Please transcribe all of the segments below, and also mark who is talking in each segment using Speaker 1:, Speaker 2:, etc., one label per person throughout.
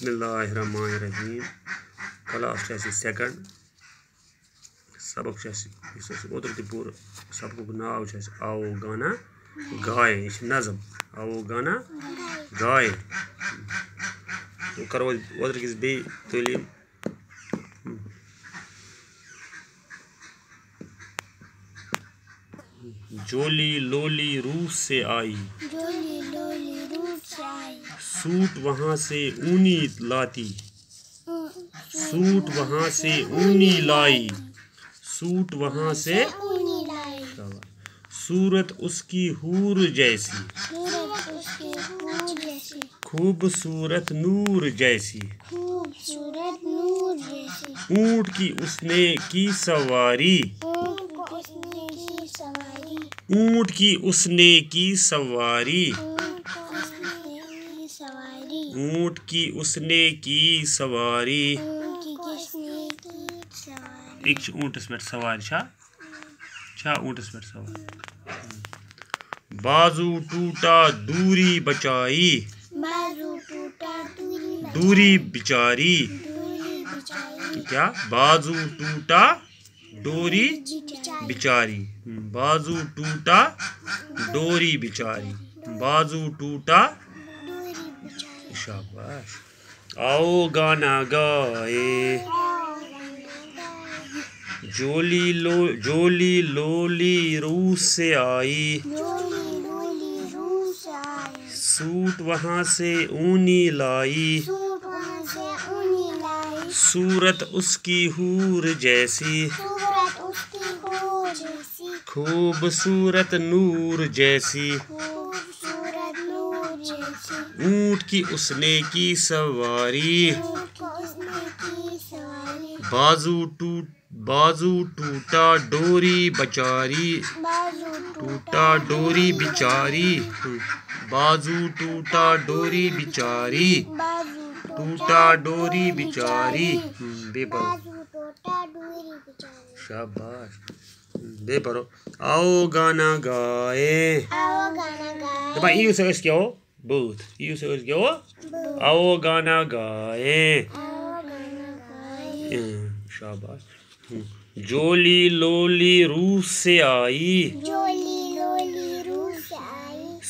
Speaker 1: Bismillahirrahmanirrahim. Class second. Sabak otur ti pur sabak naam आओ गाना गाए नज़म आओ गाना गाए तो करो ओतर किस बे तालीम जोली लोली रूस से आई सूट वहाँ से ऊनी लाती सूट वहाँ से ऊनी लाई सूट वहाँ से सूरत उसकी हूर जैसी खूबसूरत नूर जैसी ऊँट की उसने की सवारी ऊँट की उसने की सवारी ऊँट की उसने की सवारी एक ऊँटस पे सवार छा ऊँटस पे सवार बाजू टूटा दूरी बचाई दूरी बिचारी क्या बाजू टूटा डोरी बिचारी बाजू टूटा डोरी बिचारी बाजू टूटा शाबाश आओ गाना गाए जोली लोली रूस से आई सूट वहाँ से ऊनी लाई सूरत उसकी हूर जैसी खूबसूरत नूर जैसी ऊँट की उसने की सवारी बाजू टूटा डोरी बचारी टूटा डोरी बिचारी बाजू टूटा डोरी बिचारी टूटा डोरी बिचारी शाबाश बे पढ़ो आओ गाना गाए भाई यू से क्या हो बहुत यू से क्या हो आओ गाना गाए शाबाश जोली लोली रूस से आई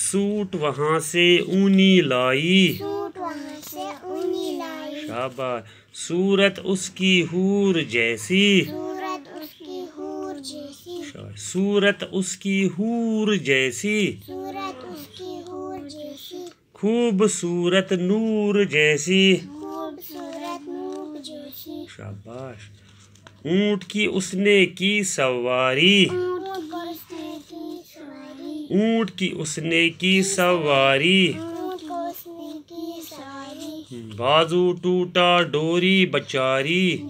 Speaker 1: सूट वहाँ से ऊनी लाई शाबाश सूरत उसकी हूर जैसी सूरत उसकी हूर जैसी खूबसूरत नूर जैसी शाबाश ऊँट की उसने की सवारी ऊँट की उसने की सवारी बाजू टूटा डोरी बचारी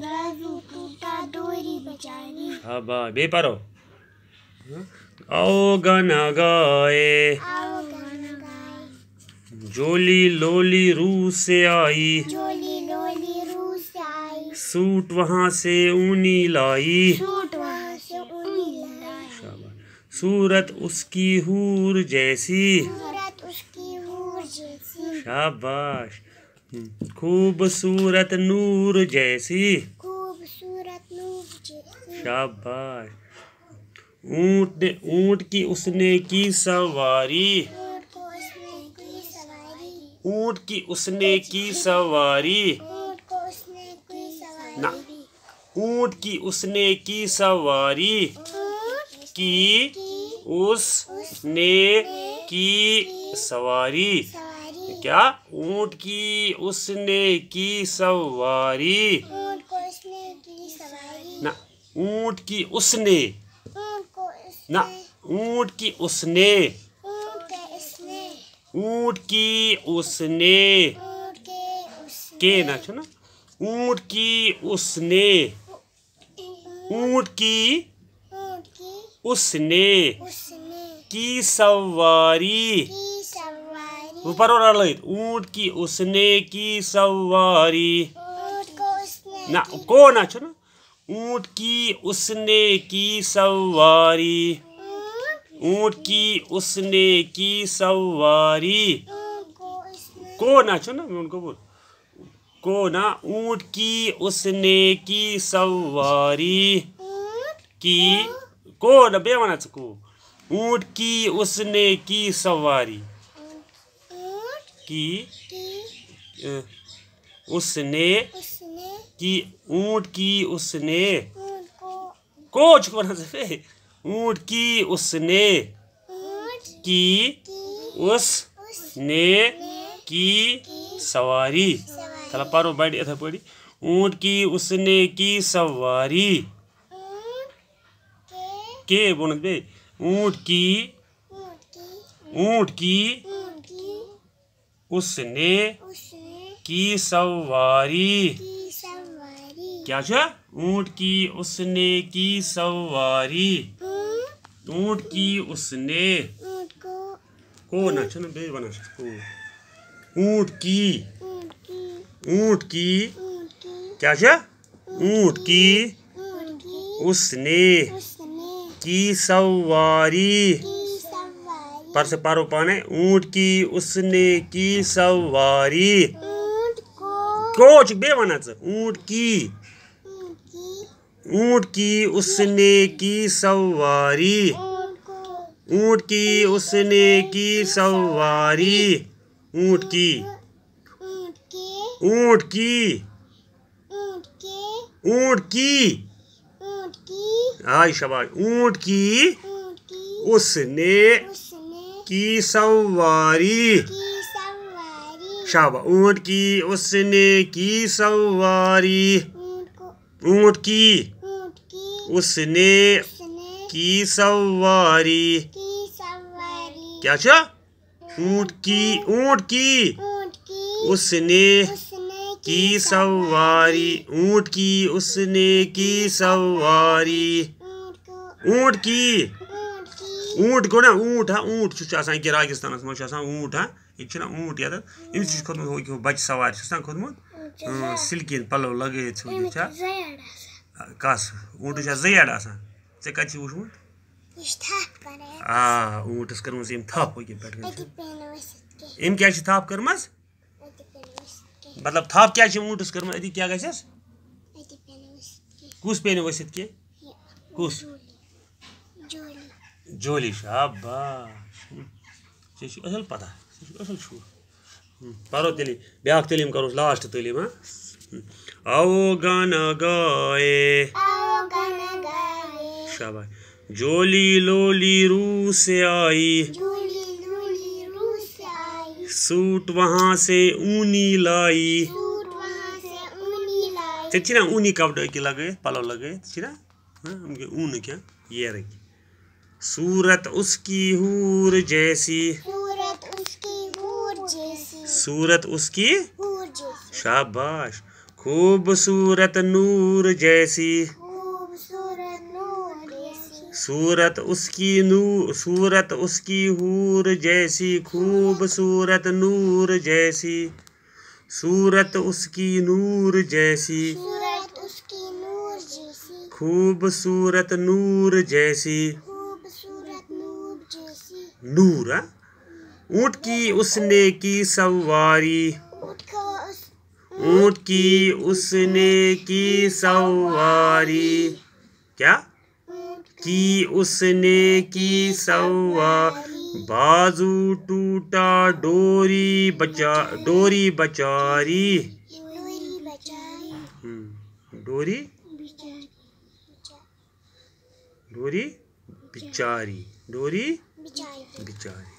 Speaker 1: शाबाश बे पढ़ो आओ गाना गाए जोली लोली रूस से आई सूट वहाँ से ऊनी लाई सूरत उसकी हूर जैसी शाबाश खूबसूरत नूर जैसी शाबाश ऊँट की उसने की सवारी ऊँट की उसने की सवारी ना ऊँट की उसने की सवारी की उसने की सवारी क्या ऊँट की उसने की सवारी ना ऊँट की उसने ना ऊँट की उसने ऊँट की उसने के ना छो ना ऊँट की उसने ऊँट की उसने की सवारी ऊपर और ऊँट की उसने की सवारी ना को ना छो ना ऊँट की उसने की सवारी ऊँट की उसने की सवारी को ना छो ना उनको बोल को ना ऊंट की उसने की सवारी की को ना बेवना को ऊंट की उसने की सवारी की उसने की ऊंट की उसने कोच को ना से ऊंट की उसने की उसने की सवारी थला पारो बैठ इधर पड़ी ऊंट की उसने की सवारी के बोल बे ऊंट की उसने की सवारी क्या छा ऊंट की उसने की सवारी ऊंट की उसने को ना छन बे बना को ऊंट की क्या छा ऊंट की उसने की सवारी पर से पारो पाने ऊंट की उसने की सवारी कोच बे वना ऊंट की उसने की सवारी ऊंट की उसने की सवारी ऊंट की आई शाबाश ऊंट की उसने की सवारी शाबाश ऊंट की उसने की सवारी ऊंट की उसने की सवारी क्या छा ऊंट की उसने की सवारी ऊंट की उसने की सवारी ऊंट को ना ऊंट हाँ ऊंट कि राजस्थान मज ऊंट हाँ ये ऊंट ये अमिस खोदमुत बच सवार खोदमुत सिल्किन पलव लगे कस ऊंट जड़ ऐ कत वुचमुत ऊंटस कर्म थप पे अम क्या थप कर्म मतलब थप क्या ऊंटस कर्म अति क्या गस कुस पे वसित के कुस जोली शाबाश असल पता असल परो तेली ब्या तलीम करो लास्ट तलीम हाँ आओ गाना गाए शाबाश जोली लोली रू से आई सूट वहां से ऊनी लाई ना ऊनी कपड़े के लगे पलव लगे ना ऊन क्या ये रखी सूरत उसकी हूर जैसी सूरत उसकी शाबाश खूबसूरत नूर जैसी सूरत उसकी हूर जैसी खूबसूरत नूर जैसी सूरत उसकी नूर जैसी खूबसूरत नूर जैसी नूर ऊंट की उसने की सवारी ऊंट की उसने की सवारी क्या की उसने की सवारी बाजू टूटा डोरी बेचारी डोरी बेचारी